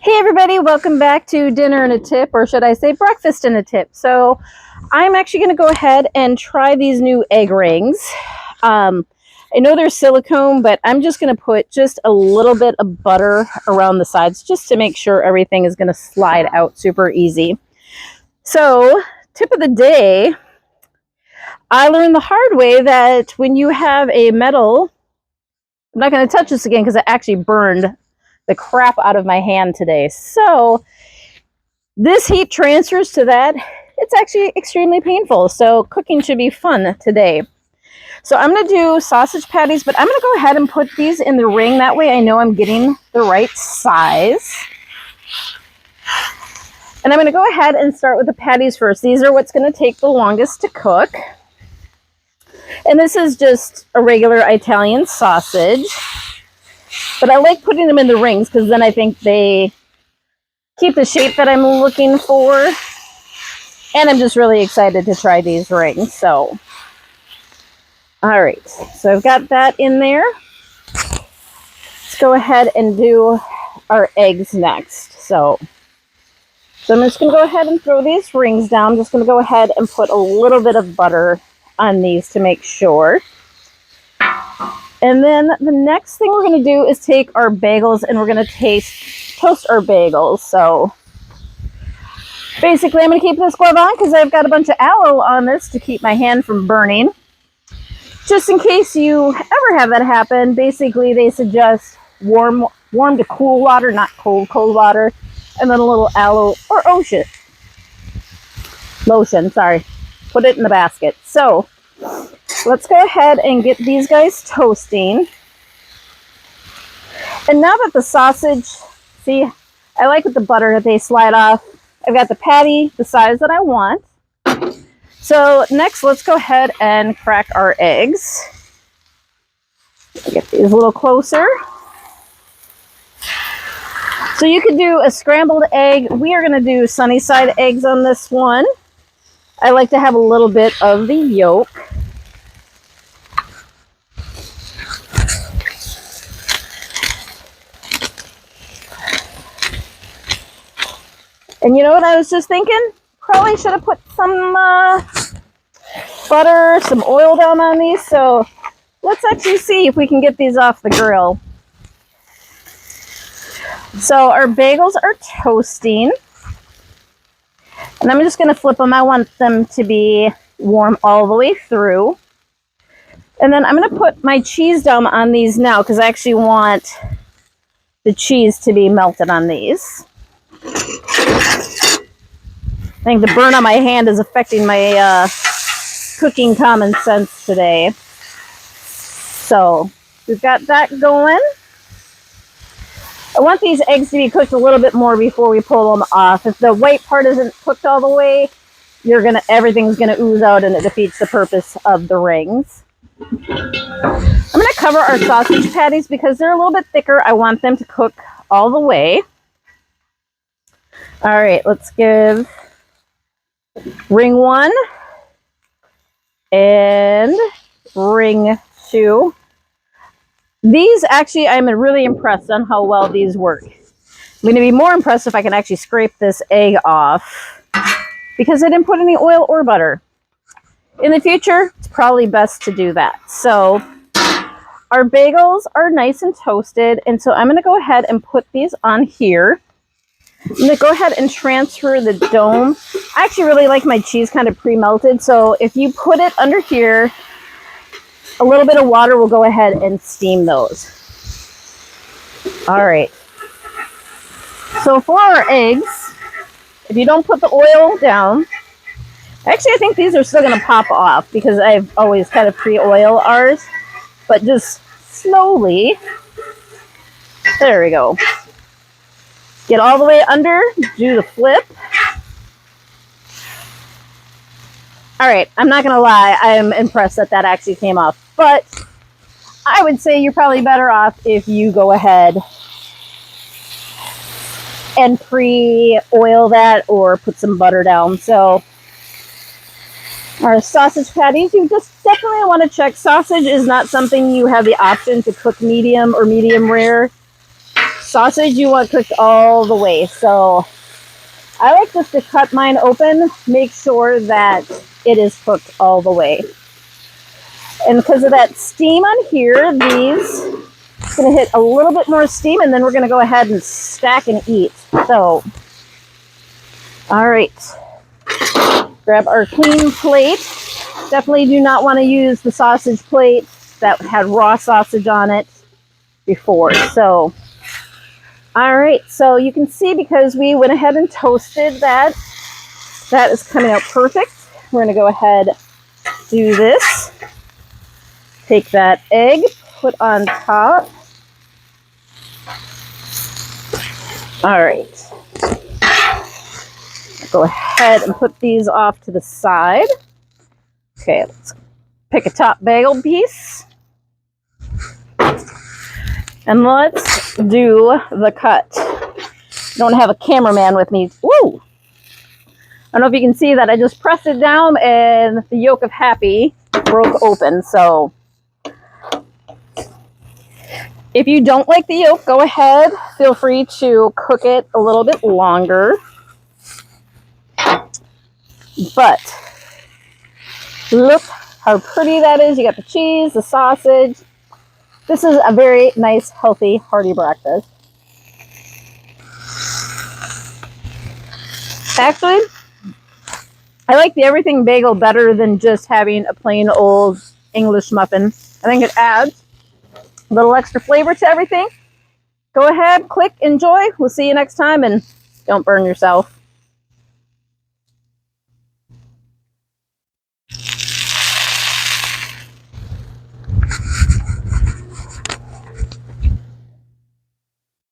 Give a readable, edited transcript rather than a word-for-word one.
Hey everybody, welcome back to Dinner and a Tip, or should I say Breakfast and a Tip. So I'm actually going to go ahead and try these new egg rings. I know they're silicone, but I'm just going to put just a little bit of butter around the sides just to make sure everything is going to slide out super easy. So, tip of the day, I learned the hard way that when you have a metal, I'm not going to touch this again because it actually burned the crap out of my hand today. So this heat transfers to that. It's actually extremely painful. So cooking should be fun today. So I'm going to do sausage patties, but I'm going to go ahead and put these in the ring. That way I know I'm getting the right size. And I'm going to go ahead and start with the patties first. These are what's going to take the longest to cook. And this is just a regular Italian sausage. But I like putting them in the rings because then I think they keep the shape that I'm looking for. And I'm just really excited to try these rings. So, all right. So I've got that in there. Let's go ahead and do our eggs next. So I'm just going to go ahead and throw these rings down. I'm just going to go ahead and put a little bit of butter on these to make sure. And then the next thing we're going to do is take our bagels and we're going to toast our bagels. So basically I'm going to keep this glove on because I've got a bunch of aloe on this to keep my hand from burning. Just in case you ever have that happen, basically they suggest warm to cool water, not cold water, and then a little aloe or lotion, sorry. Put it in the basket. So let's go ahead and get these guys toasting. And now that the sausage, see, I like with the butter that they slide off. I've got the patty the size that I want. So next, let's go ahead and crack our eggs. Get these a little closer. So you could do a scrambled egg. We are going to do sunny side eggs on this one. I like to have a little bit of the yolk. And you know what I was just thinking? Probably should have put some butter, some oil down on these. So let's actually see if we can get these off the grill. So our bagels are toasting. And I'm just going to flip them. I want them to be warm all the way through. And then I'm going to put my cheese down on these now because I actually want the cheese to be melted on these. I think the burn on my hand is affecting my cooking common sense today. So we've got that going. I want these eggs to be cooked a little bit more before we pull them off. If the white part isn't cooked all the way, everything's gonna ooze out and it defeats the purpose of the rings. I'm gonna cover our sausage patties because they're a little bit thicker. I want them to cook all the way. All right, let's give ring 1 and ring 2. These actually, I'm really impressed on how well these work. I'm going to be more impressed if I can actually scrape this egg off because I didn't put any oil or butter. In the future, it's probably best to do that. So our bagels are nice and toasted, and so I'm going to go ahead and put these on here. I'm going to go ahead and transfer the dome. I actually really like my cheese kind of pre-melted, so if you put it under here, a little bit of water will go ahead and steam those. All right. So for our eggs, if you don't put the oil down, actually I think these are still going to pop off because I've always kind of pre-oil ours, but just slowly. There we go. Get all the way under, do the flip. All right, I'm not going to lie, I'm impressed that that actually came off. But I would say you're probably better off if you go ahead and pre-oil that or put some butter down. So our sausage patties, you just definitely want to check. Sausage is not something you have the option to cook medium or medium rare. Sausage you want cooked all the way. So I like just to cut mine open, make sure that it is cooked all the way. And because of that steam on here, these are going to hit a little bit more steam, and then we're going to go ahead and stack and eat. So, all right. Grab our clean plate. Definitely do not want to use the sausage plate that had raw sausage on it before. So, all right. So you can see because we went ahead and toasted that, that is coming out perfect. We're going to go ahead, do this. Take that egg, put on top. All right. Go ahead and put these off to the side. Okay, let's pick a top bagel piece. And let's do the cut. Don't have a cameraman with me. Woo! I don't know if you can see that. I just pressed it down and the yolk of Happy broke open. So if you don't like the yolk, go ahead. Feel free to cook it a little bit longer. But look how pretty that is. You got the cheese, the sausage. This is a very nice, healthy, hearty breakfast. Actually, I like the everything bagel better than just having a plain old English muffin. I think it adds a little extra flavor to everything. Go ahead, click, enjoy. We'll see you next time, and don't burn yourself.